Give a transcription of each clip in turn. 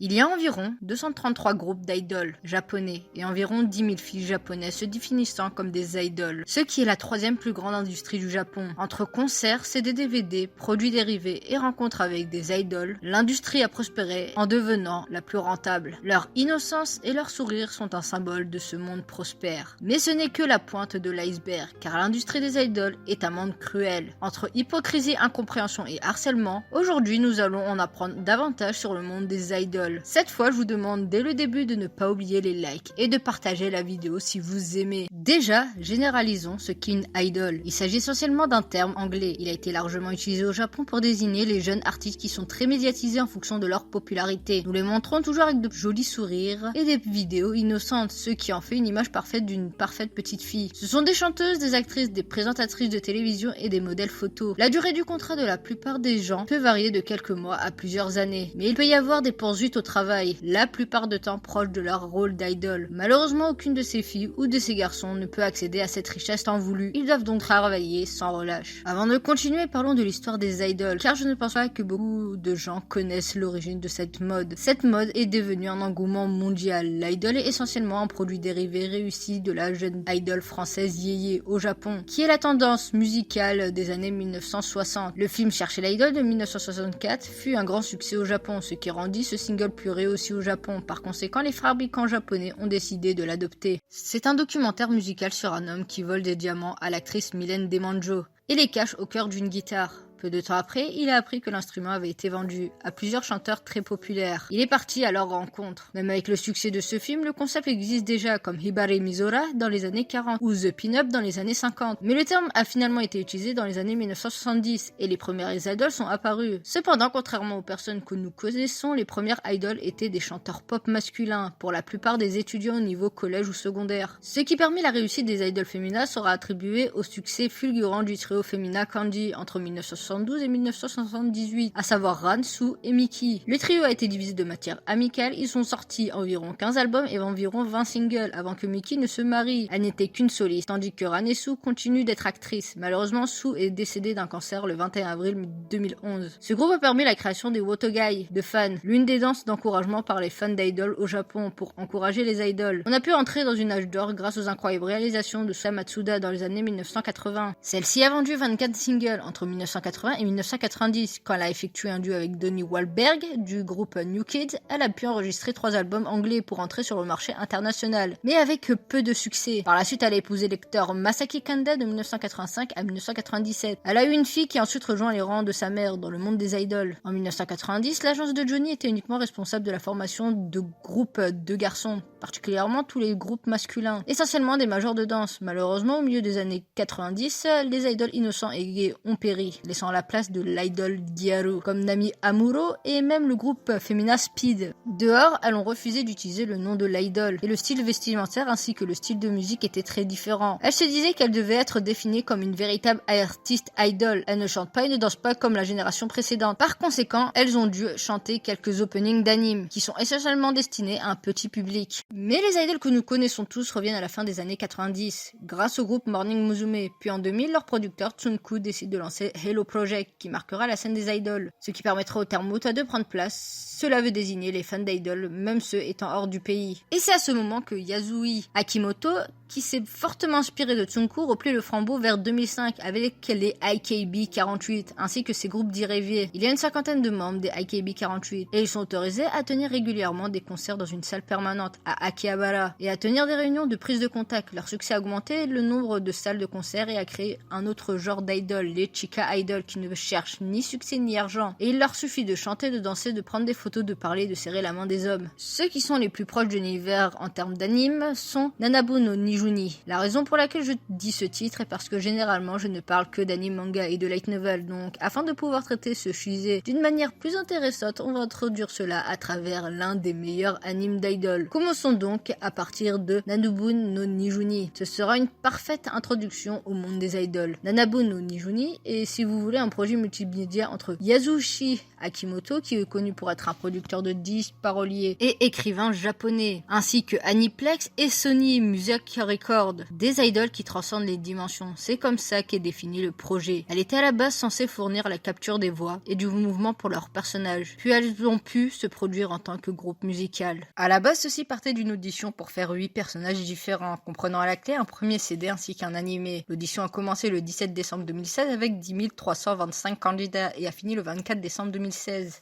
Il y a environ 233 groupes d'idoles japonais et environ 10 000 filles japonaises se définissant comme des idoles, ce qui est la troisième plus grande industrie du Japon. Entre concerts, CD-DVD, produits dérivés et rencontres avec des idoles, l'industrie a prospéré en devenant la plus rentable. Leur innocence et leur sourire sont un symbole de ce monde prospère. Mais ce n'est que la pointe de l'iceberg, car l'industrie des idoles est un monde cruel. Entre hypocrisie, incompréhension et harcèlement, aujourd'hui nous allons en apprendre davantage sur le monde des idoles. Cette fois, je vous demande dès le début de ne pas oublier les likes et de partager la vidéo si vous aimez. Déjà, généralisons ce qu'est une idol. Il s'agit essentiellement d'un terme anglais. Il a été largement utilisé au Japon pour désigner les jeunes artistes qui sont très médiatisés en fonction de leur popularité. Nous les montrons toujours avec de jolis sourires et des vidéos innocentes, ce qui en fait une image parfaite d'une parfaite petite fille. Ce sont des chanteuses, des actrices, des présentatrices de télévision et des modèles photos. La durée du contrat de la plupart des gens peut varier de quelques mois à plusieurs années, mais il peut y avoir des poursuites au travail, la plupart du temps proches de leur rôle d'idole. Malheureusement, aucune de ces filles ou de ces garçons ne peut accéder à cette richesse tant voulue. Ils doivent donc travailler sans relâche. Avant de continuer, parlons de l'histoire des idoles, car je ne pense pas que beaucoup de gens connaissent l'origine de cette mode. Cette mode est devenue un engouement mondial. L'idole est essentiellement un produit dérivé réussi de la jeune idole française Yéyé au Japon, qui est la tendance musicale des années 1960. Le film Chercher l'idole de 1964 fut un grand succès au Japon, ce qui rendit ce single plus réussi au Japon. Par conséquent, les fabricants japonais ont décidé de l'adopter. C'est un documentaire musical sur un homme qui vole des diamants à l'actrice Mylène Demanjo et les cache au cœur d'une guitare. Peu de temps après, il a appris que l'instrument avait été vendu à plusieurs chanteurs très populaires. Il est parti à leur rencontre. Même avec le succès de ce film, le concept existe déjà, comme Hibari Misora dans les années 40 ou The Pin-Up dans les années 50. Mais le terme a finalement été utilisé dans les années 1970 et les premières idoles sont apparues. Cependant, contrairement aux personnes que nous connaissons, les premières idoles étaient des chanteurs pop masculins, pour la plupart des étudiants au niveau collège ou secondaire. Ce qui permet la réussite des idoles féminines sera attribué au succès fulgurant du trio féminin Kanji entre 1972 et 1978, à savoir Ran, Sue et Miki. Le trio a été divisé de manière amicale, ils ont sorti environ 15 albums et environ 20 singles avant que Miki ne se marie. Elle n'était qu'une soliste, tandis que Ran et Sue continuent d'être actrices. Malheureusement, Sue est décédée d'un cancer le 21 avril 2011. Ce groupe a permis la création des Wotogai, de fans, l'une des danses d'encouragement par les fans d'idoles au Japon pour encourager les idoles. On a pu entrer dans une âge d'or grâce aux incroyables réalisations de Sam Matsuda dans les années 1980. Celle-ci a vendu 24 singles entre 1980 et 1990. Quand elle a effectué un duo avec Donnie Wahlberg du groupe New Kids, elle a pu enregistrer 3 albums anglais pour entrer sur le marché international, mais avec peu de succès. Par la suite, elle a épousé l'acteur Masaki Kanda de 1985 à 1997. Elle a eu une fille qui a ensuite rejoint les rangs de sa mère dans le monde des idoles. En 1990, l'agence de Johnny était uniquement responsable de la formation de groupes de garçons, particulièrement tous les groupes masculins, essentiellement des majors de danse. Malheureusement, au milieu des années 90, les idoles innocents et gays ont péri, laissant la place de l'idol Gyaru, comme Nami Amuro et même le groupe féminin Speed. Dehors, elles ont refusé d'utiliser le nom de l'idol, et le style vestimentaire ainsi que le style de musique étaient très différents. Elles se disaient qu'elles devaient être définies comme une véritable artiste idol. Elles ne chantent pas et ne dansent pas comme la génération précédente. Par conséquent, elles ont dû chanter quelques openings d'animes, qui sont essentiellement destinés à un petit public. Mais les idoles que nous connaissons tous reviennent à la fin des années 90, grâce au groupe Morning Musume. Puis en 2000, leur producteur Tsunku décide de lancer Hello Project, qui marquera la scène des idoles, ce qui permettra au terme Mota de prendre place. Cela veut désigner les fans d'idoles, même ceux étant hors du pays. Et c'est à ce moment que Yasui Akimoto, qui s'est fortement inspiré de Tsunku, replie le flambeau vers 2005 avec les IKB48, ainsi que ses groupes dérivés. Il y a une 50aine de membres des IKB48, et ils sont autorisés à tenir régulièrement des concerts dans une salle permanente à Akihabara, et à tenir des réunions de prise de contact. Leur succès a augmenté le nombre de salles de concert et a créé un autre genre d'idol, les Chika Idol, qui ne cherchent ni succès ni argent, et il leur suffit de chanter, de danser, de prendre des photos, de parler, de serrer la main des hommes. Ceux qui sont les plus proches de l'univers en termes d'anime sont Nanabo no Nijuni. La raison pour laquelle je dis ce titre est parce que généralement je ne parle que d'anime, manga et de light novel, donc afin de pouvoir traiter ce sujet d'une manière plus intéressante, on va introduire cela à travers l'un des meilleurs animes d'idol. Commençons Commençons donc à partir de Nanabu no Nijuni. Ce sera une parfaite introduction au monde des idoles. Nanabu no Nijuni est, si vous voulez, un projet multimédia entre Yasushi Akimoto, qui est connu pour être un producteur de disques, parolier et écrivain japonais, ainsi que Aniplex et Sony Music Records, des idoles qui transcendent les dimensions. C'est comme ça qu'est défini le projet. Elle était à la base censée fournir la capture des voix et du mouvement pour leurs personnages, puis elles ont pu se produire en tant que groupe musical. À la base, ceci partait d'une audition pour faire 8 personnages différents, comprenant à la clé un premier CD ainsi qu'un animé. L'audition a commencé le 17 décembre 2016 avec 10 325 candidats et a fini le 24 décembre 2016.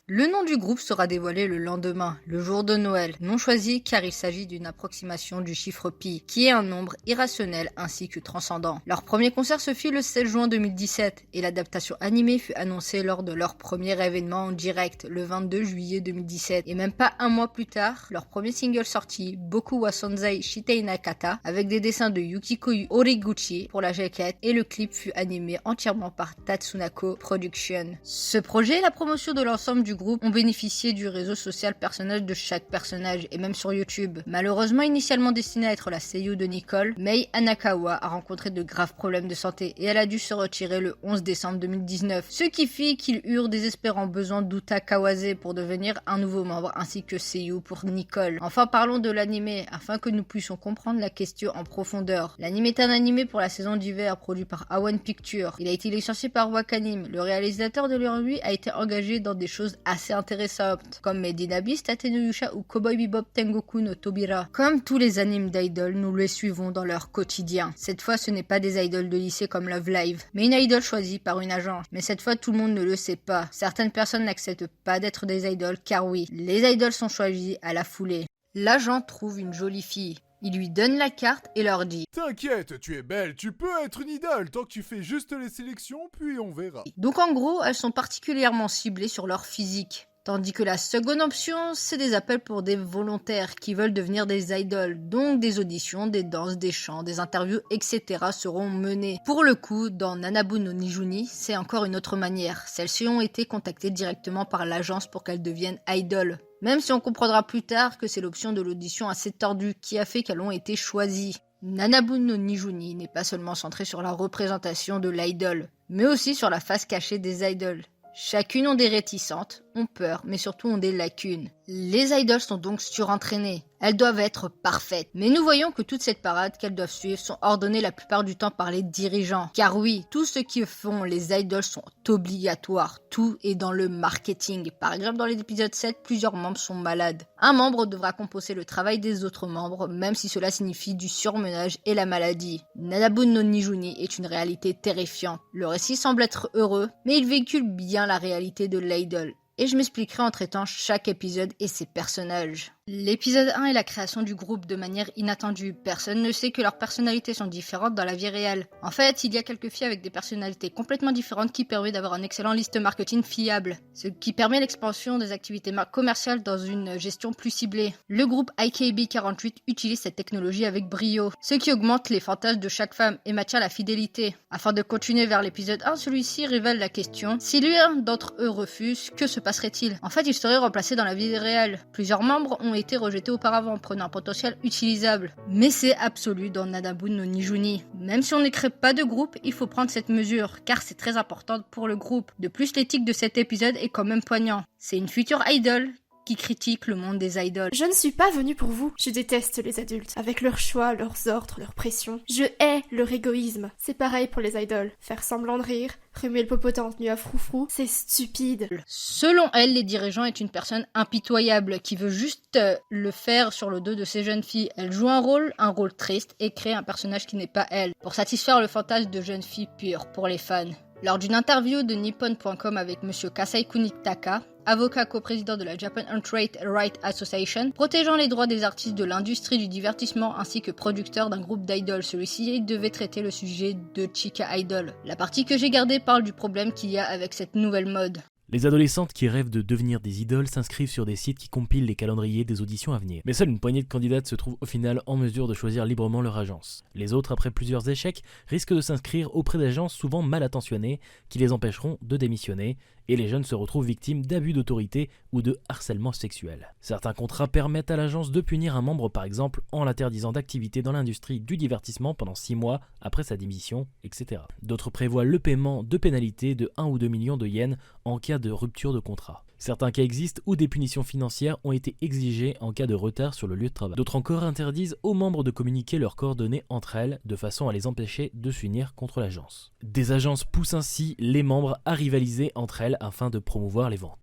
Le nom du groupe sera dévoilé le lendemain, le jour de Noël, non choisi car il s'agit d'une approximation du chiffre pi, qui est un nombre irrationnel ainsi que transcendant. Leur premier concert se fit le 16 juin 2017 et l'adaptation animée fut annoncée lors de leur premier événement en direct le 22 juillet 2017. Et même pas un mois plus tard, leur premier single sorti, Boku wa Sonzai Shitei Nakata, avec des dessins de Yukiko Horiguchi pour la jaquette, et le clip fut animé entièrement par Tatsunako Production. Ce projet et la promotion de l'ensemble du groupe ont bénéficié du réseau social personnel de chaque personnage et même sur YouTube. Malheureusement initialement destinée à être la seiyuu de Nicole, Mei Anakawa a rencontré de graves problèmes de santé et elle a dû se retirer le 11 décembre 2019, ce qui fit qu'ils eurent désespérant besoin d'Uta Kawase pour devenir un nouveau membre ainsi que seiyuu pour Nicole. Enfin parlons de l'anime afin que nous puissions comprendre la question en profondeur. L'anime est un anime pour la saison d'hiver produit par A1 Pictures. Il a été licencié par Wakanim. Le réalisateur de lui a été engagé dans des choses assez intéressantes, comme Made in Abyss, Tate no Yusha ou Cowboy Bebop Tengoku no Tobira. Comme tous les animes d'idoles, nous les suivons dans leur quotidien. Cette fois, ce n'est pas des idoles de lycée comme Love Live, mais une idole choisie par une agence. Mais cette fois, tout le monde ne le sait pas. Certaines personnes n'acceptent pas d'être des idoles, car oui, les idoles sont choisies à la foulée. L'agent trouve une jolie fille. Il lui donne la carte et leur dit « T'inquiète, tu es belle, tu peux être une idole tant que tu fais juste les sélections, puis on verra. » Donc en gros, elles sont particulièrement ciblées sur leur physique. Tandis que la seconde option, c'est des appels pour des volontaires qui veulent devenir des idoles. Donc des auditions, des danses, des chants, des interviews, etc. seront menées. Pour le coup, dans Nanabu no Nijuni, c'est encore une autre manière. Celles-ci ont été contactées directement par l'agence pour qu'elles deviennent idoles. Même si on comprendra plus tard que c'est l'option de l'audition assez tordue qui a fait qu'elles ont été choisies. Nanabu no Nijuni n'est pas seulement centré sur la représentation de l'idole, mais aussi sur la face cachée des idoles. Chacune ont des réticentes, ont peur, mais surtout ont des lacunes. Les idoles sont donc surentraînées. Elles doivent être parfaites. Mais nous voyons que toute cette parade qu'elles doivent suivre sont ordonnées la plupart du temps par les dirigeants. Car oui, tout ce qui font les idoles sont obligatoires. Tout est dans le marketing. Par exemple, dans l'épisode 7, plusieurs membres sont malades. Un membre devra composer le travail des autres membres, même si cela signifie du surmenage et la maladie. Nanabu no Nijuni est une réalité terrifiante. Le récit semble être heureux, mais il véhicule bien la réalité de l'idole. Et je m'expliquerai en traitant chaque épisode et ses personnages. L'épisode 1 est la création du groupe de manière inattendue. Personne ne sait que leurs personnalités sont différentes dans la vie réelle. En fait, il y a quelques filles avec des personnalités complètement différentes qui permet d'avoir un excellent liste marketing fiable, ce qui permet l'expansion des activités commerciales dans une gestion plus ciblée. Le groupe IKB48 utilise cette technologie avec brio, ce qui augmente les fantasmes de chaque femme et maintient la fidélité. Afin de continuer vers l'épisode 1, celui-ci révèle la question: si l'un d'entre eux refuse, que se passerait-il? En fait, il serait remplacé dans la vie réelle. Plusieurs membres ont été rejetés auparavant, prenant un potentiel utilisable. Mais c'est absolu dans Nanabu no Nijuni. Même si on ne crée pas de groupe, il faut prendre cette mesure, car c'est très important pour le groupe. De plus, l'éthique de cet épisode est quand même poignant. C'est une future idol qui critique le monde des idoles. Je ne suis pas venue pour vous. Je déteste les adultes, avec leurs choix, leurs ordres, leurs pressions. Je hais leur égoïsme. C'est pareil pour les idoles. Faire semblant de rire, remuer le popotin en tenue à froufrou, c'est stupide. Selon elle, les dirigeants est une personne impitoyable qui veut juste le faire sur le dos de ces jeunes filles. Elle joue un rôle triste et crée un personnage qui n'est pas elle, pour satisfaire le fantasme de jeunes filles pures pour les fans. Lors d'une interview de Nippon.com avec Monsieur Kasai Kunitaka, avocat coprésident de la Japan Untrade Right Association, protégeant les droits des artistes de l'industrie du divertissement ainsi que producteur d'un groupe d'idoles, celui-ci devait traiter le sujet de Chica Idol. La partie que j'ai gardée parle du problème qu'il y a avec cette nouvelle mode. Les adolescentes qui rêvent de devenir des idoles s'inscrivent sur des sites qui compilent les calendriers des auditions à venir. Mais seule une poignée de candidates se trouve au final en mesure de choisir librement leur agence. Les autres, après plusieurs échecs, risquent de s'inscrire auprès d'agences souvent mal attentionnées qui les empêcheront de démissionner, et les jeunes se retrouvent victimes d'abus d'autorité ou de harcèlement sexuel. Certains contrats permettent à l'agence de punir un membre par exemple en l'interdisant d'activité dans l'industrie du divertissement pendant 6 mois après sa démission, etc. D'autres prévoient le paiement de pénalités de 1 ou 2 millions de yens en cas de rupture de contrat. Certains cas existent où des punitions financières ont été exigées en cas de retard sur le lieu de travail. D'autres encore interdisent aux membres de communiquer leurs coordonnées entre elles de façon à les empêcher de s'unir contre l'agence. Des agences poussent ainsi les membres à rivaliser entre elles afin de promouvoir les ventes.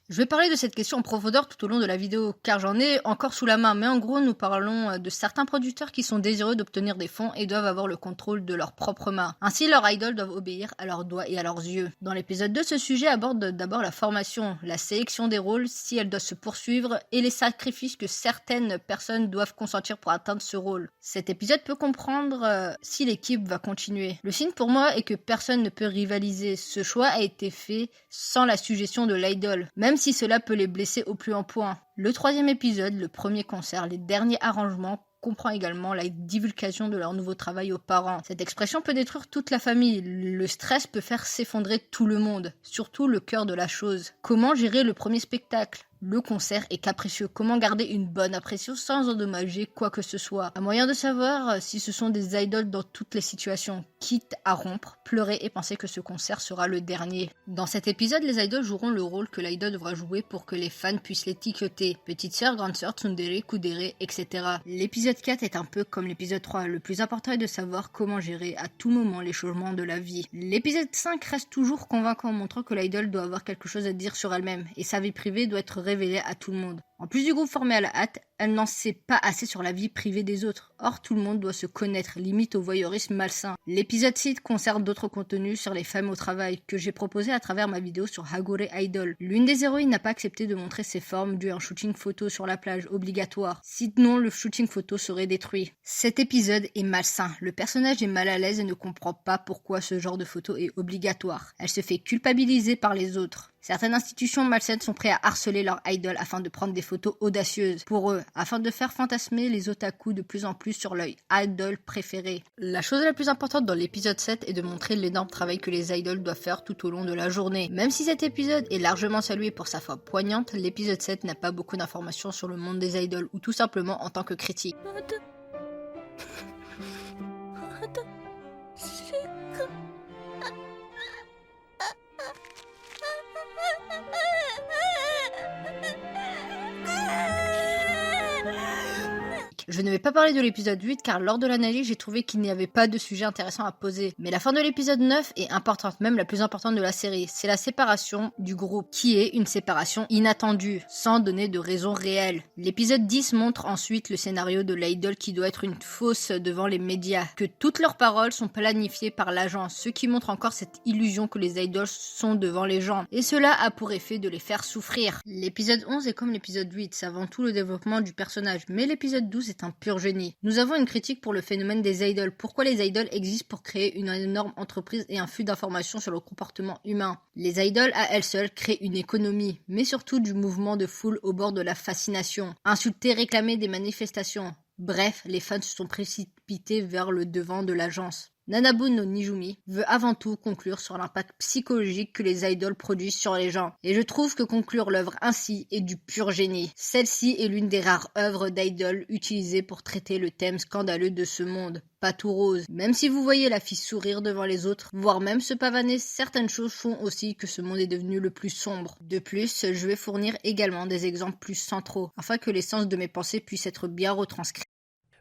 Je vais parler de cette question en profondeur tout au long de la vidéo, car j'en ai encore sous la main, mais en gros nous parlons de certains producteurs qui sont désireux d'obtenir des fonds et doivent avoir le contrôle de leurs propres mains. Ainsi leurs idoles doivent obéir à leurs doigts et à leurs yeux. Dans l'épisode 2, ce sujet aborde d'abord la formation, la sélection des rôles si elle doit se poursuivre et les sacrifices que certaines personnes doivent consentir pour atteindre ce rôle. Cet épisode peut comprendre si l'équipe va continuer. Le signe pour moi est que personne ne peut rivaliser. Ce choix a été fait sans la suggestion de l'idole, même si cela peut les blesser au plus haut point. Le 3e épisode, le premier concert, les derniers arrangements, comprend également la divulgation de leur nouveau travail aux parents. Cette expression peut détruire toute la famille. Le stress peut faire s'effondrer tout le monde, surtout le cœur de la chose. Comment gérer le premier spectacle ? Le concert est capricieux. Comment garder une bonne impression sans endommager quoi que ce soit ? Un moyen de savoir si ce sont des idoles dans toutes les situations, quitte à rompre, pleurer et penser que ce concert sera le dernier. Dans cet épisode, les idoles joueront le rôle que l'idole devra jouer pour que les fans puissent l'étiqueter. Petite sœur, grande sœur, tsundere, kudere, etc. L'épisode 4 est un peu comme l'épisode 3. Le plus important est de savoir comment gérer à tout moment les changements de la vie. L'épisode 5 reste toujours convaincant en montrant que l'idole doit avoir quelque chose à dire sur elle-même et sa vie privée doit être révélée à tout le monde. En plus du groupe formé à la hâte, elle n'en sait pas assez sur la vie privée des autres. Or, tout le monde doit se connaître, limite au voyeurisme malsain. L'épisode 6 concerne d'autres contenus sur les femmes au travail, que j'ai proposé à travers ma vidéo sur Hagure Idol. L'une des héroïnes n'a pas accepté de montrer ses formes dû à un shooting photo sur la plage obligatoire. Sinon, le shooting photo serait détruit. Cet épisode est malsain. Le personnage est mal à l'aise et ne comprend pas pourquoi ce genre de photo est obligatoire. Elle se fait culpabiliser par les autres. Certaines institutions malsaines sont prêtes à harceler leurs idoles afin de prendre des photos audacieuses pour eux, afin de faire fantasmer les otaku de plus en plus sur leur idol préféré. La chose la plus importante dans l'épisode 7 est de montrer l'énorme travail que les idoles doivent faire tout au long de la journée. Même si cet épisode est largement salué pour sa forme poignante, l'épisode 7 n'a pas beaucoup d'informations sur le monde des idoles ou tout simplement en tant que critique. Je ne vais pas parler de l'épisode 8 car lors de l'analyse j'ai trouvé qu'il n'y avait pas de sujet intéressant à poser. Mais la fin de l'épisode 9 est importante, même la plus importante de la série. C'est la séparation du groupe, qui est une séparation inattendue, sans donner de raison réelle. L'épisode 10 montre ensuite le scénario de l'idole qui doit être une fausse devant les médias, que toutes leurs paroles sont planifiées par l'agence, ce qui montre encore cette illusion que les idoles sont devant les gens. Et cela a pour effet de les faire souffrir. L'épisode 11 est comme l'épisode 8, c'est avant tout le développement du personnage, mais l'épisode 12 est un pur génie. Nous avons une critique pour le phénomène des idoles. Pourquoi les idoles existent pour créer une énorme entreprise et un flux d'informations sur le comportement humain. Les idoles à elles seules créent une économie, mais surtout du mouvement de foule au bord de la fascination. Insulter, réclamer des manifestations. Bref, les fans se sont précipités vers le devant de l'agence. Nanabu no Nijumi veut avant tout conclure sur l'impact psychologique que les idoles produisent sur les gens. Et je trouve que conclure l'œuvre ainsi est du pur génie. Celle-ci est l'une des rares œuvres d'idoles utilisées pour traiter le thème scandaleux de ce monde. Pas tout rose. Même si vous voyez la fille sourire devant les autres, voire même se pavaner, certaines choses font aussi que ce monde est devenu le plus sombre. De plus, je vais fournir également des exemples plus centraux, afin que l'essence de mes pensées puisse être bien retranscrite.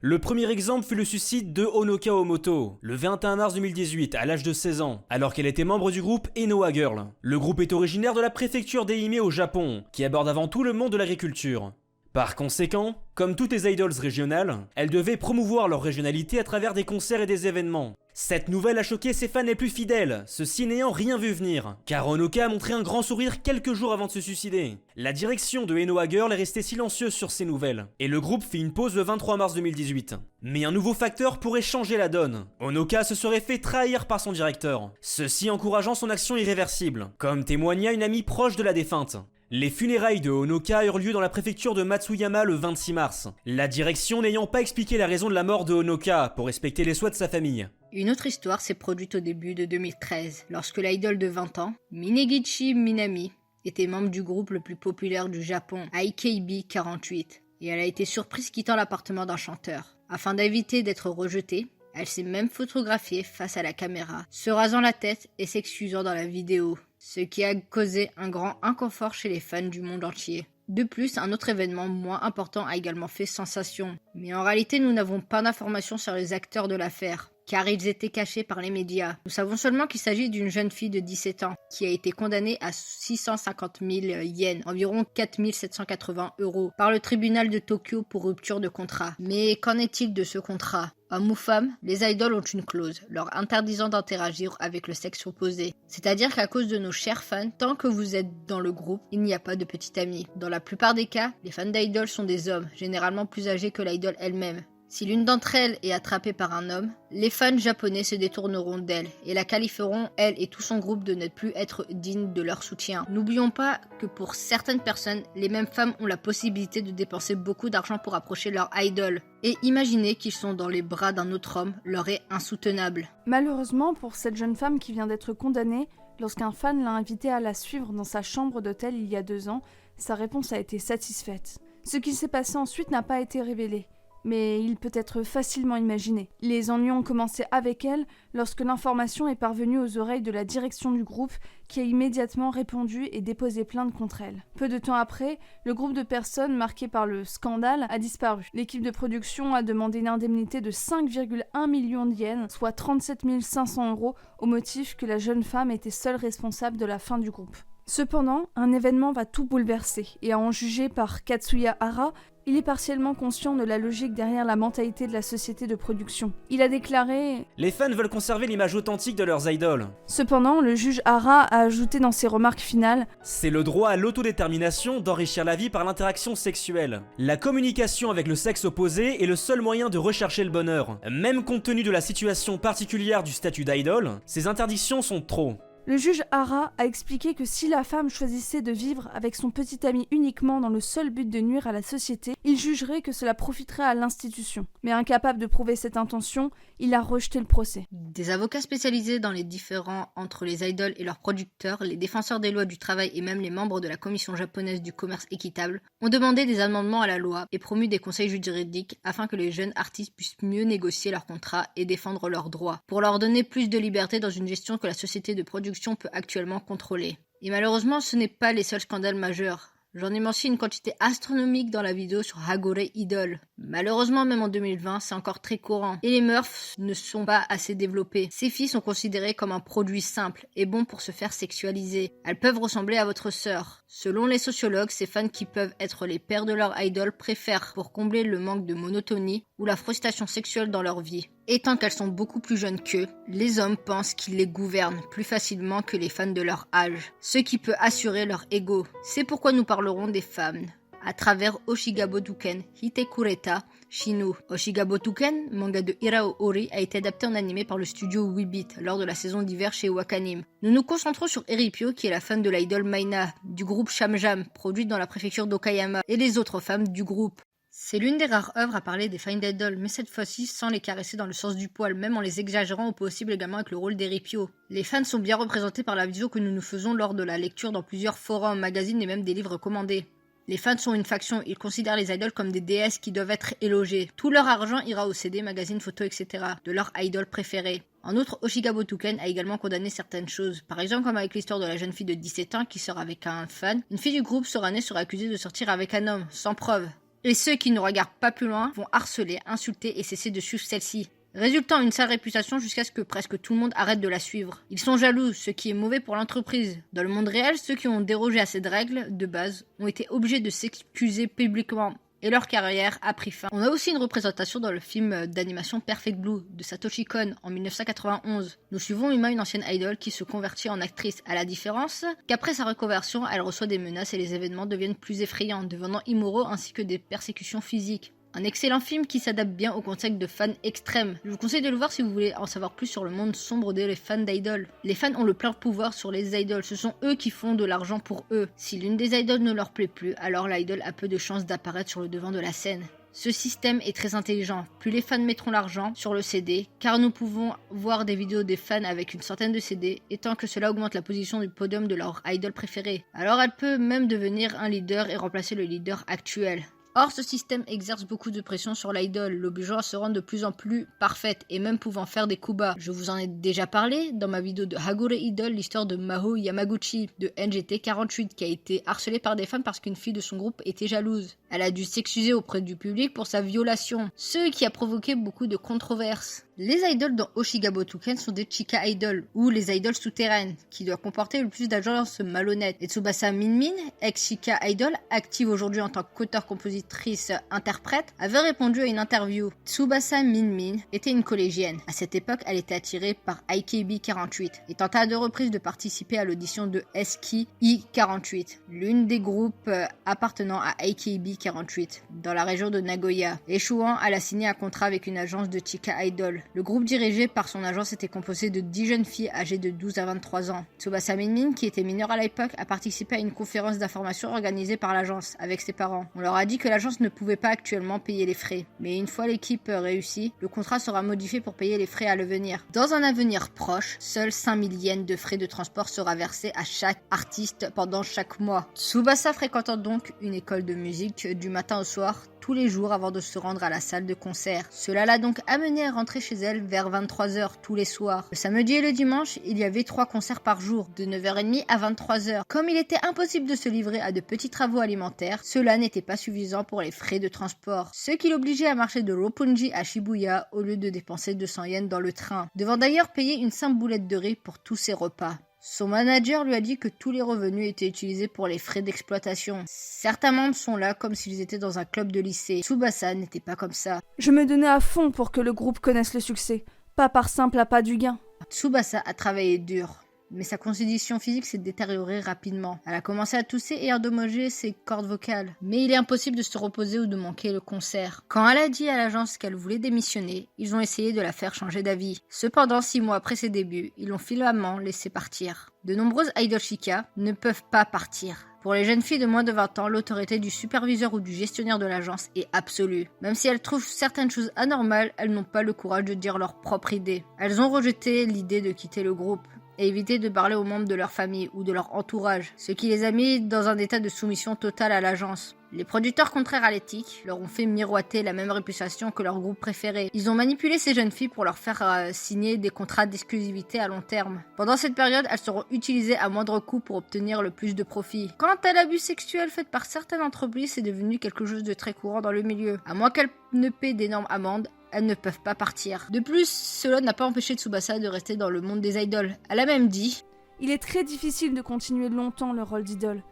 Le premier exemple fut le suicide de Honoka Omoto, le 21 mars 2018, à l'âge de 16 ans, alors qu'elle était membre du groupe Enoha Girl. Le groupe est originaire de la préfecture d'Ehime au Japon, qui aborde avant tout le monde de l'agriculture. Par conséquent, comme toutes les idols régionales, elles devaient promouvoir leur régionalité à travers des concerts et des événements. Cette nouvelle a choqué ses fans les plus fidèles, ceux-ci n'ayant rien vu venir, car Honoka a montré un grand sourire quelques jours avant de se suicider. La direction de Enoha Girl est restée silencieuse sur ces nouvelles, et le groupe fit une pause le 23 mars 2018. Mais un nouveau facteur pourrait changer la donne. Honoka se serait fait trahir par son directeur, ceci encourageant son action irréversible, comme témoigna une amie proche de la défunte. Les funérailles de Honoka eurent lieu dans la préfecture de Matsuyama le 26 mars, la direction n'ayant pas expliqué la raison de la mort de Honoka pour respecter les souhaits de sa famille. Une autre histoire s'est produite au début de 2013, lorsque l'idole de 20 ans, Minegichi Minami, était membre du groupe le plus populaire du Japon, AKB48, et elle a été surprise quittant l'appartement d'un chanteur. Afin d'éviter d'être rejetée, elle s'est même photographiée face à la caméra, se rasant la tête et s'excusant dans la vidéo, ce qui a causé un grand inconfort chez les fans du monde entier. De plus, un autre événement moins important a également fait sensation. Mais en réalité, nous n'avons pas d'informations sur les acteurs de l'affaire, car ils étaient cachés par les médias. Nous savons seulement qu'il s'agit d'une jeune fille de 17 ans, qui a été condamnée à 650 000 yens, environ 4 780 €, par le tribunal de Tokyo pour rupture de contrat. Mais qu'en est-il de ce contrat ? Hommes ou femmes, les idoles ont une clause, leur interdisant d'interagir avec le sexe opposé. C'est-à-dire qu'à cause de nos chers fans, tant que vous êtes dans le groupe, il n'y a pas de petit ami. Dans la plupart des cas, les fans d'idoles sont des hommes, généralement plus âgés que l'idole elle-même. Si l'une d'entre elles est attrapée par un homme, les fans japonais se détourneront d'elle et la qualifieront, elle et tout son groupe, de ne plus être dignes de leur soutien. N'oublions pas que pour certaines personnes, les mêmes femmes ont la possibilité de dépenser beaucoup d'argent pour approcher leur idole. Et imaginer qu'ils sont dans les bras d'un autre homme leur est insoutenable. Malheureusement, pour cette jeune femme qui vient d'être condamnée, lorsqu'un fan l'a invitée à la suivre dans sa chambre d'hôtel il y a 2 ans, sa réponse a été satisfaite. Ce qui s'est passé ensuite n'a pas été révélé. Mais il peut être facilement imaginé. Les ennuis ont commencé avec elle lorsque l'information est parvenue aux oreilles de la direction du groupe qui a immédiatement répondu et déposé plainte contre elle. Peu de temps après, le groupe de personnes marqué par le scandale a disparu. L'équipe de production a demandé une indemnité de 5,1 millions de yens, soit 37 500 € au motif que la jeune femme était seule responsable de la fin du groupe. Cependant, un événement va tout bouleverser, et à en juger par Katsuya Hara, il est partiellement conscient de la logique derrière la mentalité de la société de production. Il a déclaré « Les fans veulent conserver l'image authentique de leurs idoles. » Cependant, le juge Hara a ajouté dans ses remarques finales « C'est le droit à l'autodétermination d'enrichir la vie par l'interaction sexuelle. La communication avec le sexe opposé est le seul moyen de rechercher le bonheur. Même compte tenu de la situation particulière du statut d'idole, ces interdictions sont trop. » Le juge Hara a expliqué que si la femme choisissait de vivre avec son petit ami uniquement dans le seul but de nuire à la société, il jugerait que cela profiterait à l'institution. Mais incapable de prouver cette intention, il a rejeté le procès. Des avocats spécialisés dans les différends entre les idoles et leurs producteurs, les défenseurs des lois du travail et même les membres de la Commission japonaise du commerce équitable ont demandé des amendements à la loi et promu des conseils juridiques afin que les jeunes artistes puissent mieux négocier leurs contrats et défendre leurs droits, pour leur donner plus de liberté dans une gestion que la société de production peut actuellement contrôler. Et malheureusement, ce n'est pas les seuls scandales majeurs. J'en ai mentionné une quantité astronomique dans la vidéo sur Hagore Idol. Malheureusement, même en 2020, c'est encore très courant. Et les meufs ne sont pas assez développées. Ces filles sont considérées comme un produit simple et bon pour se faire sexualiser. Elles peuvent ressembler à votre sœur. Selon les sociologues, ces fans qui peuvent être les pères de leur idol préfèrent, pour combler le manque de monotonie ou la frustration sexuelle dans leur vie. Étant qu'elles sont beaucoup plus jeunes qu'eux, les hommes pensent qu'ils les gouvernent plus facilement que les fans de leur âge, ce qui peut assurer leur ego. C'est pourquoi nous parlerons des femmes à travers Oshigabotuken Hitekureta Shinu. Oshigabotuken, manga de Hirao Ori, a été adapté en animé par le studio Weebit lors de la saison d'hiver chez Wakanim. Nous nous concentrons sur Eripio, qui est la fan de l'idole Maina, du groupe Shamjam, produite dans la préfecture d'Okayama, et les autres femmes du groupe. C'est l'une des rares œuvres à parler des fine idols, mais cette fois-ci sans les caresser dans le sens du poil, même en les exagérant au possible également avec le rôle d'Eripio. Les fans sont bien représentés par la vidéo que nous nous faisons lors de la lecture dans plusieurs forums, magazines et même des livres commandés. Les fans sont une faction, ils considèrent les idoles comme des déesses qui doivent être élogées. Tout leur argent ira aux CD, magazines, photos, etc. de leur idole préférée. En outre, Oshigabotuken a également condamné certaines choses. Par exemple, comme avec l'histoire de la jeune fille de 17 ans qui sort avec un fan, une fille du groupe Sorane sera accusée de sortir avec un homme, sans preuve. Et ceux qui ne regardent pas plus loin vont harceler, insulter et cesser de suivre celle-ci. Résultant une sale réputation jusqu'à ce que presque tout le monde arrête de la suivre. Ils sont jaloux, ce qui est mauvais pour l'entreprise. Dans le monde réel, ceux qui ont dérogé à cette règle de base ont été obligés de s'excuser publiquement. et leur carrière a pris fin. On a aussi une représentation dans le film d'animation Perfect Blue de Satoshi Kon en 1991. Nous suivons Uma, une ancienne idol qui se convertit en actrice, à la différence qu'après sa reconversion, elle reçoit des menaces et les événements deviennent plus effrayants, devenant immoraux ainsi que des persécutions physiques. Un excellent film qui s'adapte bien au concept de fans extrêmes. Je vous conseille de le voir si vous voulez en savoir plus sur le monde sombre des fans d'idoles. Les fans ont le plein pouvoir sur les idoles, ce sont eux qui font de l'argent pour eux. Si l'une des idoles ne leur plaît plus, alors l'idole a peu de chances d'apparaître sur le devant de la scène. Ce système est très intelligent, plus les fans mettront l'argent sur le CD, car nous pouvons voir des vidéos des fans avec une centaine de CD, et tant que cela augmente la position du podium de leur idole préférée. Alors elle peut même devenir un leader et remplacer le leader actuel. Or, ce système exerce beaucoup de pression sur l'idole, l'obligeant à se rendre de plus en plus parfaite et même pouvant faire des coups bas. Je vous en ai déjà parlé dans ma vidéo de Hagure Idol, l'histoire de Maho Yamaguchi de NGT48 qui a été harcelée par des fans parce qu'une fille de son groupe était jalouse. Elle a dû s'excuser auprès du public pour sa violation, ce qui a provoqué beaucoup de controverses. Les idoles dans Oshigabo Touken sont des Chika Idols, ou les idoles souterraines, qui doivent comporter le plus d'agences malhonnêtes. Et Tsubasa Minmin, ex-Chika Idol, active aujourd'hui en tant qu'auteur-compositrice-interprète, avait répondu à une interview. Tsubasa Minmin était une collégienne. À cette époque, elle était attirée par AKB48 et tenta à 2 reprises de participer à l'audition de SKI 48, l'une des groupes appartenant à AKB48, dans la région de Nagoya. Échouant, elle a signé un contrat avec une agence de Chika Idol. Le groupe dirigé par son agence était composé de 10 jeunes filles âgées de 12 à 23 ans. Tsubasa Minmin, qui était mineure à l'époque, a participé à une conférence d'information organisée par l'agence avec ses parents. On leur a dit que l'agence ne pouvait pas actuellement payer les frais. Mais une fois l'équipe réussie, le contrat sera modifié pour payer les frais à l'avenir. Dans un avenir proche, seuls 5000 yens de frais de transport sera versé à chaque artiste pendant chaque mois. Tsubasa fréquentant donc une école de musique du matin au soir, tous les jours avant de se rendre à la salle de concert. Cela l'a donc amenée à rentrer chez elle vers 23h tous les soirs. Le samedi et le dimanche, il y avait 3 concerts par jour, de 9h30 à 23h. Comme il était impossible de se livrer à de petits travaux alimentaires, cela n'était pas suffisant pour les frais de transport, ce qui l'obligeait à marcher de Roppongi à Shibuya au lieu de dépenser 200 yens dans le train, devant d'ailleurs payer une simple boulette de riz pour tous ses repas. Son manager lui a dit que tous les revenus étaient utilisés pour les frais d'exploitation. Certains membres sont là comme s'ils étaient dans un club de lycée. Tsubasa n'était pas comme ça. Je me donnais à fond pour que le groupe connaisse le succès, pas par simple appât du gain. Tsubasa a travaillé dur, mais sa constitution physique s'est détériorée rapidement. Elle a commencé à tousser et endommager ses cordes vocales. Mais il est impossible de se reposer ou de manquer le concert. Quand elle a dit à l'agence qu'elle voulait démissionner, ils ont essayé de la faire changer d'avis. Cependant, 6 mois après ses débuts, ils l'ont finalement laissé partir. De nombreuses idols Chika ne peuvent pas partir. Pour les jeunes filles de moins de 20 ans, l'autorité du superviseur ou du gestionnaire de l'agence est absolue. Même si elles trouvent certaines choses anormales, elles n'ont pas le courage de dire leur propre idée. Elles ont rejeté l'idée de quitter le groupe et éviter de parler aux membres de leur famille ou de leur entourage, ce qui les a mis dans un état de soumission totale à l'agence. Les producteurs contraires à l'éthique leur ont fait miroiter la même réputation que leur groupe préféré. Ils ont manipulé ces jeunes filles pour leur faire signer des contrats d'exclusivité à long terme. Pendant cette période, elles seront utilisées à moindre coût pour obtenir le plus de profit. Quant à l'abus sexuel fait par certaines entreprises, c'est devenu quelque chose de très courant dans le milieu. À moins qu'elles ne paient d'énormes amendes, elles ne peuvent pas partir. De plus, cela n'a pas empêché Tsubasa de rester dans le monde des idoles. Elle a même dit « Il est très difficile de continuer longtemps le rôle d'idole.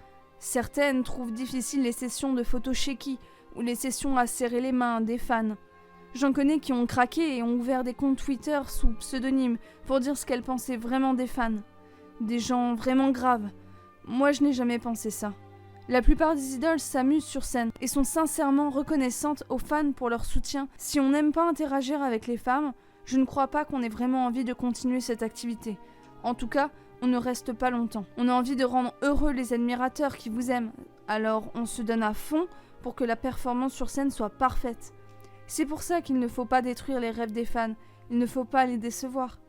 Certaines trouvent difficiles les sessions de photosheki ou les sessions à serrer les mains des fans. J'en connais qui ont craqué et ont ouvert des comptes Twitter sous pseudonyme pour dire ce qu'elles pensaient vraiment des fans. Des gens vraiment graves. Moi, je n'ai jamais pensé ça. La plupart des idoles s'amusent sur scène et sont sincèrement reconnaissantes aux fans pour leur soutien. Si on n'aime pas interagir avec les femmes, je ne crois pas qu'on ait vraiment envie de continuer cette activité. En tout cas, on ne reste pas longtemps. On a envie de rendre heureux les admirateurs qui vous aiment. Alors on se donne à fond pour que la performance sur scène soit parfaite. C'est pour ça qu'il ne faut pas détruire les rêves des fans. Il ne faut pas les décevoir.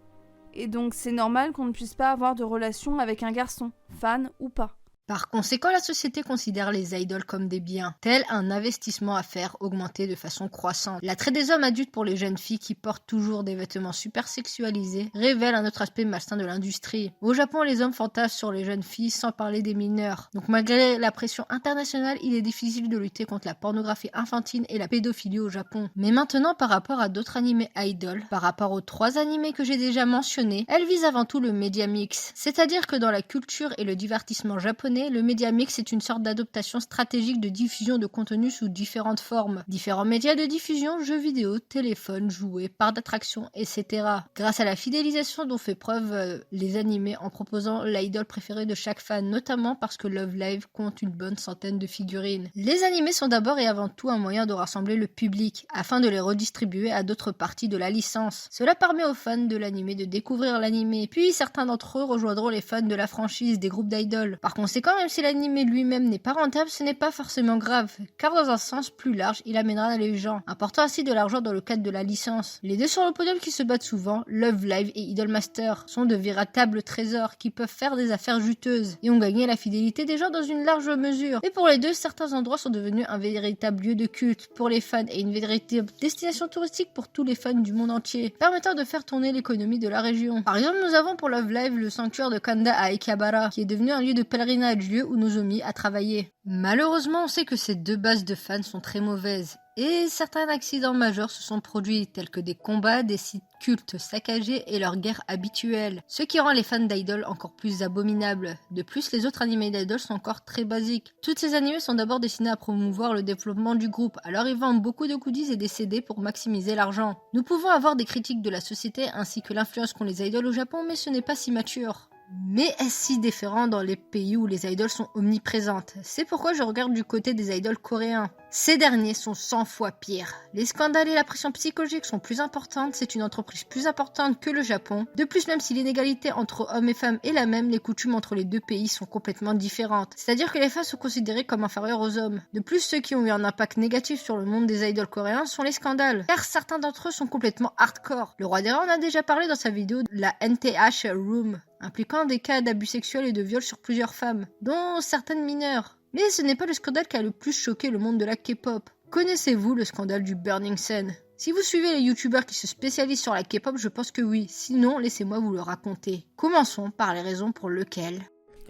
Et donc c'est normal qu'on ne puisse pas avoir de relation avec un garçon, fan ou pas. Par conséquent, la société considère les idoles comme des biens, tel un investissement à faire augmenter de façon croissante. L'attrait des hommes adultes pour les jeunes filles qui portent toujours des vêtements super sexualisés révèle un autre aspect malsain de l'industrie. Au Japon, les hommes fantasment sur les jeunes filles sans parler des mineurs. Donc malgré la pression internationale, il est difficile de lutter contre la pornographie infantile et la pédophilie au Japon. Mais maintenant, par rapport à d'autres animés idoles, par rapport aux 3 animés que j'ai déjà mentionnés, elles visent avant tout le média mix. C'est-à-dire que dans la culture et le divertissement japonais, années, le média mix est une sorte d'adaptation stratégique de diffusion de contenu sous différentes formes. Différents médias de diffusion, jeux vidéo, téléphone, jouets, parcs d'attractions, etc. Grâce à la fidélisation dont fait preuve les animés en proposant l'idole préférée de chaque fan, notamment parce que Love Live compte une bonne centaine de figurines. Les animés sont d'abord et avant tout un moyen de rassembler le public, afin de les redistribuer à d'autres parties de la licence. Cela permet aux fans de l'animé de découvrir l'animé, puis certains d'entre eux rejoindront les fans de la franchise, des groupes d'idoles. Par conséquent, même si l'animé lui-même n'est pas rentable, ce n'est pas forcément grave, car dans un sens plus large, il amènera les gens, apportant ainsi de l'argent dans le cadre de la licence. Les deux sur le podium qui se battent souvent, Love Live et Idolmaster, sont de véritables trésors qui peuvent faire des affaires juteuses, et ont gagné la fidélité des gens dans une large mesure. Et pour les deux, certains endroits sont devenus un véritable lieu de culte pour les fans et une véritable destination touristique pour tous les fans du monde entier, permettant de faire tourner l'économie de la région. Par exemple, nous avons pour Love Live le sanctuaire de Kanda à Akihabara, qui est devenu un lieu de pèlerinage, lieu où Nozomi a travaillé. Malheureusement, on sait que ces deux bases de fans sont très mauvaises, et certains accidents majeurs se sont produits, tels que des combats, des sites cultes saccagés et leurs guerres habituelles, ce qui rend les fans d'idol encore plus abominables. De plus, les autres animés d'idol sont encore très basiques. Toutes ces animés sont d'abord destinés à promouvoir le développement du groupe, alors ils vendent beaucoup de goodies et des CD pour maximiser l'argent. Nous pouvons avoir des critiques de la société ainsi que l'influence qu'ont les idoles au Japon, mais ce n'est pas si mature. Mais est-ce si différent dans les pays où les idoles sont omniprésentes? C'est pourquoi je regarde du côté des idoles coréens. Ces derniers sont 100 fois pires. Les scandales et la pression psychologique sont plus importantes, c'est une entreprise plus importante que le Japon. De plus, même si l'inégalité entre hommes et femmes est la même, les coutumes entre les deux pays sont complètement différentes. C'est-à-dire que les femmes sont considérées comme inférieures aux hommes. De plus, ceux qui ont eu un impact négatif sur le monde des idoles coréens sont les scandales, car certains d'entre eux sont complètement hardcore. Le roi des rois en a déjà parlé dans sa vidéo la NTH Room, impliquant des cas d'abus sexuels et de viols sur plusieurs femmes, dont certaines mineures. Mais ce n'est pas le scandale qui a le plus choqué le monde de la K-pop. Connaissez-vous le scandale du Burning Sun? Si vous suivez les youtubeurs qui se spécialisent sur la K-pop, je pense que oui. Sinon, laissez-moi vous le raconter. Commençons par les raisons pour lesquelles.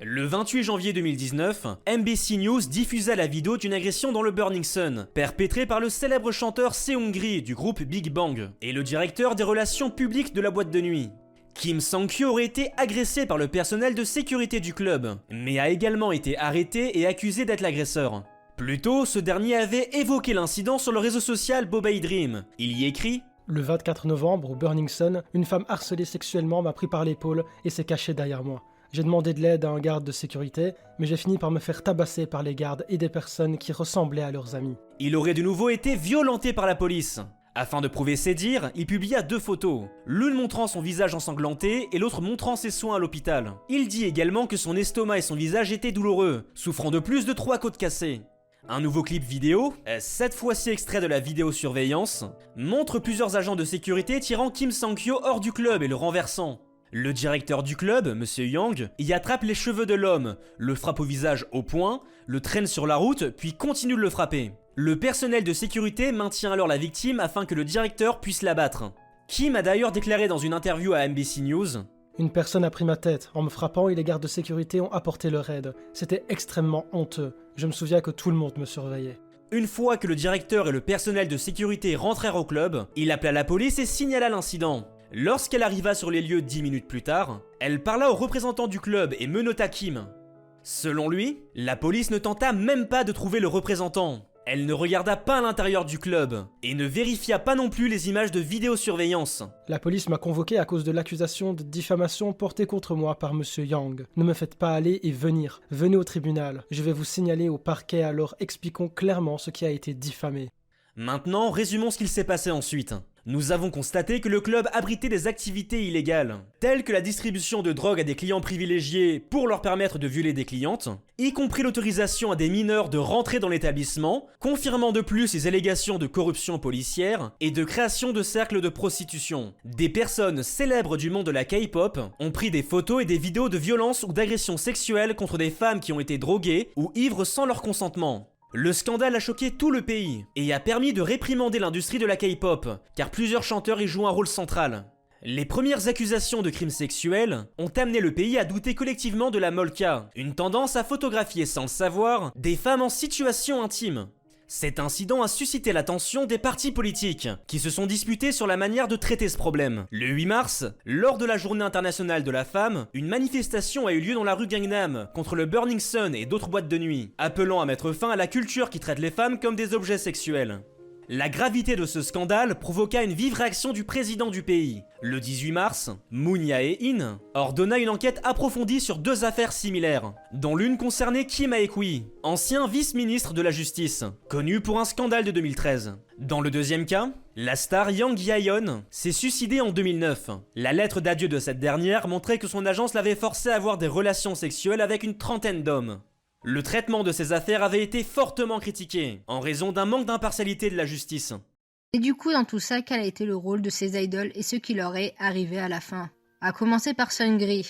Le 28 janvier 2019, MBC News diffusa la vidéo d'une agression dans le Burning Sun, perpétrée par le célèbre chanteur Seungri du groupe Big Bang et le directeur des relations publiques de la boîte de nuit. Kim Sang-kyo aurait été agressé par le personnel de sécurité du club, mais a également été arrêté et accusé d'être l'agresseur. Plus tôt, ce dernier avait évoqué l'incident sur le réseau social Bobae Dream. Il y écrit: Le 24 novembre, au Burning Sun, une femme harcelée sexuellement m'a pris par l'épaule et s'est cachée derrière moi. J'ai demandé de l'aide à un garde de sécurité, mais j'ai fini par me faire tabasser par les gardes et des personnes qui ressemblaient à leurs amis. Il aurait de nouveau été violenté par la police. Afin de prouver ses dires, il publia 2 photos, l'une montrant son visage ensanglanté et l'autre montrant ses soins à l'hôpital. Il dit également que son estomac et son visage étaient douloureux, souffrant de plus de 3 côtes cassées. Un nouveau clip vidéo, cette fois-ci extrait de la vidéosurveillance, montre plusieurs agents de sécurité tirant Kim Sang-kyo hors du club et le renversant. Le directeur du club, Monsieur Yang, y attrape les cheveux de l'homme, le frappe au visage au poing, le traîne sur la route, puis continue de le frapper. Le personnel de sécurité maintient alors la victime afin que le directeur puisse l'abattre. Kim a d'ailleurs déclaré dans une interview à MBC News: Une personne a pris ma tête en me frappant et les gardes de sécurité ont apporté leur aide. C'était extrêmement honteux. Je me souviens que tout le monde me surveillait. Une fois que le directeur et le personnel de sécurité rentrèrent au club, il appela la police et signala l'incident. Lorsqu'elle arriva sur les lieux 10 minutes plus tard, elle parla aux représentants du club et menotta Kim. Selon lui, la police ne tenta même pas de trouver le représentant. Elle ne regarda pas à l'intérieur du club et ne vérifia pas non plus les images de vidéosurveillance. La police m'a convoqué à cause de l'accusation de diffamation portée contre moi par Monsieur Yang. Ne me faites pas aller et venir. Venez au tribunal. Je vais vous signaler au parquet, alors expliquons clairement ce qui a été diffamé. Maintenant, résumons ce qu'il s'est passé ensuite. Nous avons constaté que le club abritait des activités illégales, telles que la distribution de drogue à des clients privilégiés pour leur permettre de violer des clientes, y compris l'autorisation à des mineurs de rentrer dans l'établissement, confirmant de plus les allégations de corruption policière et de création de cercles de prostitution. Des personnes célèbres du monde de la K-pop ont pris des photos et des vidéos de violences ou d'agressions sexuelles contre des femmes qui ont été droguées ou ivres sans leur consentement. Le scandale a choqué tout le pays et a permis de réprimander l'industrie de la K-pop, car plusieurs chanteurs y jouent un rôle central. Les premières accusations de crimes sexuels ont amené le pays à douter collectivement de la molka, une tendance à photographier sans le savoir des femmes en situation intime. Cet incident a suscité l'attention des partis politiques, qui se sont disputés sur la manière de traiter ce problème. Le 8 mars, lors de la Journée internationale de la femme, une manifestation a eu lieu dans la rue Gangnam contre le Burning Sun et d'autres boîtes de nuit, appelant à mettre fin à la culture qui traite les femmes comme des objets sexuels. La gravité de ce scandale provoqua une vive réaction du président du pays. Le 18 mars, Moon Jae-in ordonna une enquête approfondie sur 2 affaires similaires, dont l'une concernait Kim Ae-kwi, ancien vice-ministre de la Justice, connu pour un scandale de 2013. Dans le deuxième cas, la star Yang Hye-yeon s'est suicidée en 2009. La lettre d'adieu de cette dernière montrait que son agence l'avait forcée à avoir des relations sexuelles avec une trentaine d'hommes. Le traitement de ces affaires avait été fortement critiqué, en raison d'un manque d'impartialité de la justice. Et du coup, dans tout ça, quel a été le rôle de ces idoles et ce qui leur est arrivé à la fin? À commencer par Seungri.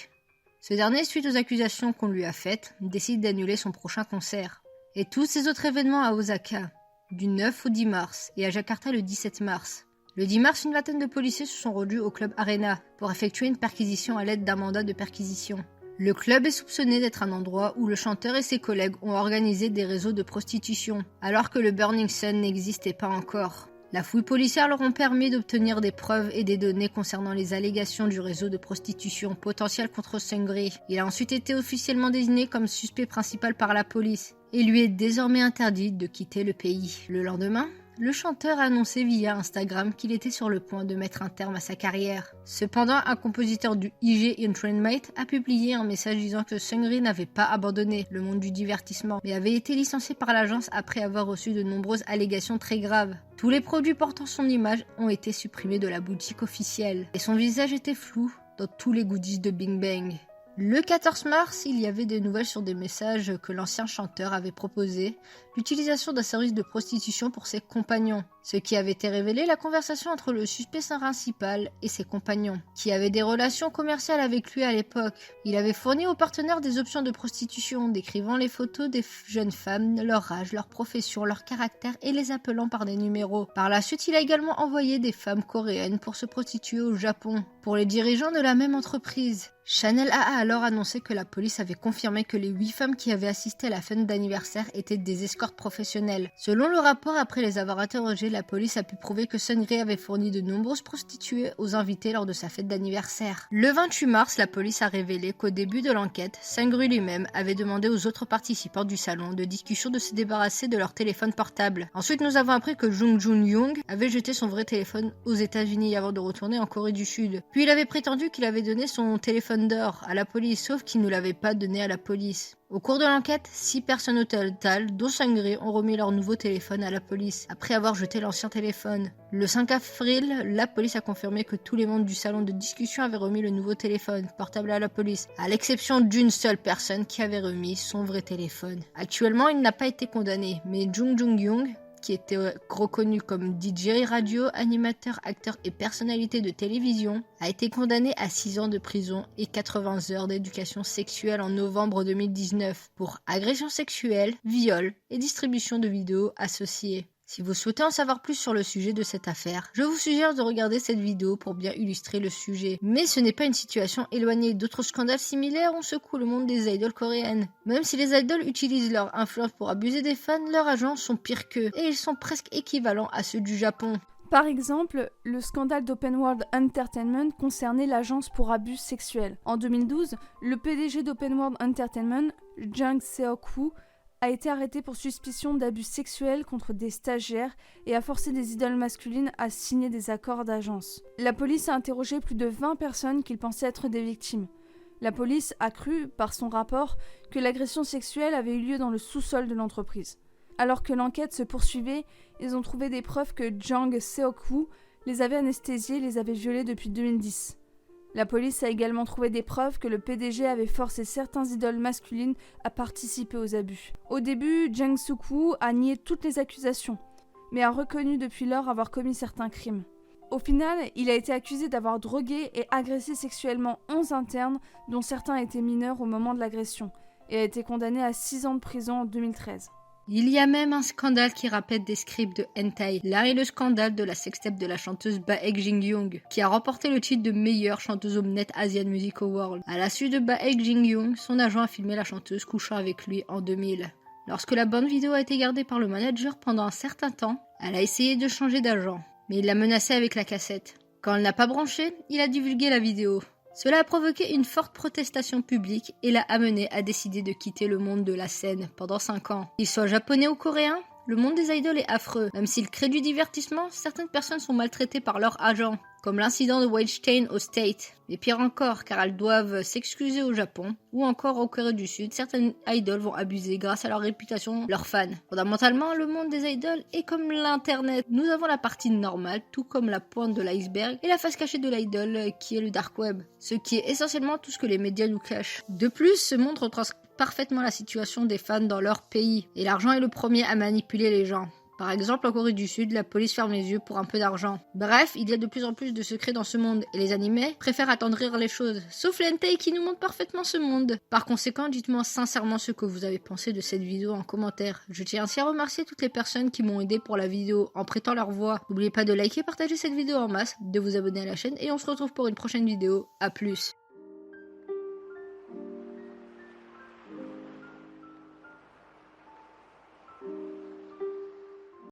Ce dernier, suite aux accusations qu'on lui a faites, décide d'annuler son prochain concert. Et tous ces autres événements à Osaka, du 9 au 10 mars, et à Jakarta le 17 mars. Le 10 mars, une vingtaine de policiers se sont rendus au club Arena pour effectuer une perquisition à l'aide d'un mandat de perquisition. Le club est soupçonné d'être un endroit où le chanteur et ses collègues ont organisé des réseaux de prostitution, alors que le Burning Sun n'existait pas encore. La fouille policière leur a permis d'obtenir des preuves et des données concernant les allégations du réseau de prostitution potentiel contre Seungri. Il a ensuite été officiellement désigné comme suspect principal par la police et lui est désormais interdit de quitter le pays. Le lendemain, le chanteur a annoncé via Instagram qu'il était sur le point de mettre un terme à sa carrière. Cependant, un compositeur du IG Entrainmate a publié un message disant que Seungri n'avait pas abandonné le monde du divertissement, mais avait été licencié par l'agence après avoir reçu de nombreuses allégations très graves. Tous les produits portant son image ont été supprimés de la boutique officielle, et son visage était flou dans tous les goodies de Bing Bang. Le 14 mars, il y avait des nouvelles sur des messages que l'ancien chanteur avait proposé, l'utilisation d'un service de prostitution pour ses compagnons, ce qui avait été révélé la conversation entre le suspect principal et ses compagnons, qui avaient des relations commerciales avec lui à l'époque. Il avait fourni aux partenaires des options de prostitution, décrivant les photos des jeunes femmes, leur âge, leur profession, leur caractère et les appelant par des numéros. Par la suite, il a également envoyé des femmes coréennes pour se prostituer au Japon, pour les dirigeants de la même entreprise. Chanel a alors annoncé que la police avait confirmé que les 8 femmes qui avaient assisté à la fête d'anniversaire étaient des escortes professionnelles. Selon le rapport, après les avoir interrogées, la police a pu prouver que Seungri avait fourni de nombreuses prostituées aux invités lors de sa fête d'anniversaire. Le 28 mars, la police a révélé qu'au début de l'enquête, Seungri lui-même avait demandé aux autres participants du salon de discussion de se débarrasser de leur téléphone portable. Ensuite, nous avons appris que Jung Jun-young avait jeté son vrai téléphone aux États-Unis avant de retourner en Corée du Sud. Puis il avait prétendu qu'il avait donné son téléphone d'or à la police, sauf qu'il ne l'avait pas donné à la police. Au cours de l'enquête, 6 personnes au total, dont Seungri, ont remis leur nouveau téléphone à la police, après avoir jeté l'ancien téléphone. Le 5 avril, la police a confirmé que tous les membres du salon de discussion avaient remis le nouveau téléphone portable à la police, à l'exception d'une seule personne qui avait remis son vrai téléphone. Actuellement, il n'a pas été condamné, mais Jung Jun-young, qui était reconnu comme DJ radio, animateur, acteur et personnalité de télévision, a été condamné à 6 ans de prison et 80 heures d'éducation sexuelle en novembre 2019 pour agression sexuelle, viol et distribution de vidéos associées. Si vous souhaitez en savoir plus sur le sujet de cette affaire, je vous suggère de regarder cette vidéo pour bien illustrer le sujet. Mais ce n'est pas une situation éloignée. D'autres scandales similaires ont secoué le monde des idoles coréennes. Même si les idoles utilisent leur influence pour abuser des fans, leurs agents sont pires qu'eux, et ils sont presque équivalents à ceux du Japon. Par exemple, le scandale d'Open World Entertainment concernait l'agence pour abus sexuels. En 2012, le PDG d'Open World Entertainment, Jung Seok-woo, a été arrêté pour suspicion d'abus sexuels contre des stagiaires et a forcé des idoles masculines à signer des accords d'agence. La police a interrogé plus de 20 personnes qu'il pensait être des victimes. La police a cru, par son rapport, que l'agression sexuelle avait eu lieu dans le sous-sol de l'entreprise. Alors que l'enquête se poursuivait, ils ont trouvé des preuves que Jung Seok-woo les avait anesthésiés et les avait violés depuis 2010. La police a également trouvé des preuves que le PDG avait forcé certains idoles masculines à participer aux abus. Au début, Jung Seok-woo a nié toutes les accusations, mais a reconnu depuis lors avoir commis certains crimes. Au final, il a été accusé d'avoir drogué et agressé sexuellement 11 internes, dont certains étaient mineurs au moment de l'agression, et a été condamné à 6 ans de prison en 2013. Il y a même un scandale qui rappelle des scripts de hentai. Là est le scandale de la sextape de la chanteuse Baek Jin-young, qui a remporté le titre de meilleure chanteuse Omnet Asian Music Award. À la suite de Baek Jin-young, son agent a filmé la chanteuse couchant avec lui en 2000. Lorsque la bande vidéo a été gardée par le manager pendant un certain temps, elle a essayé de changer d'agent, mais il l'a menacée avec la cassette. Quand elle n'a pas branché, il a divulgué la vidéo. Cela a provoqué une forte protestation publique et l'a amené à décider de quitter le monde de la scène pendant 5 ans. Qu'il soit japonais ou coréen, le monde des idoles est affreux. Même s'il crée du divertissement, certaines personnes sont maltraitées par leurs agents, comme l'incident de Weinstein au State. Mais pire encore, car elles doivent s'excuser au Japon, ou encore au Corée du Sud, certaines idoles vont abuser grâce à leur réputation, leurs fans. Fondamentalement, le monde des idoles est comme l'internet. Nous avons la partie normale, tout comme la pointe de l'iceberg, et la face cachée de l'idole, qui est le dark web. Ce qui est essentiellement tout ce que les médias nous cachent. De plus, ce monde retranscrit parfaitement la situation des fans dans leur pays, et l'argent est le premier à manipuler les gens. Par exemple, en Corée du Sud, la police ferme les yeux pour un peu d'argent. Bref, il y a de plus en plus de secrets dans ce monde, et les animés préfèrent attendrir les choses, sauf les hentai qui nous montrent parfaitement ce monde. Par conséquent, dites-moi sincèrement ce que vous avez pensé de cette vidéo en commentaire. Je tiens ainsi à remercier toutes les personnes qui m'ont aidé pour la vidéo en prêtant leur voix. N'oubliez pas de liker et partager cette vidéo en masse, de vous abonner à la chaîne, et on se retrouve pour une prochaine vidéo. A plus.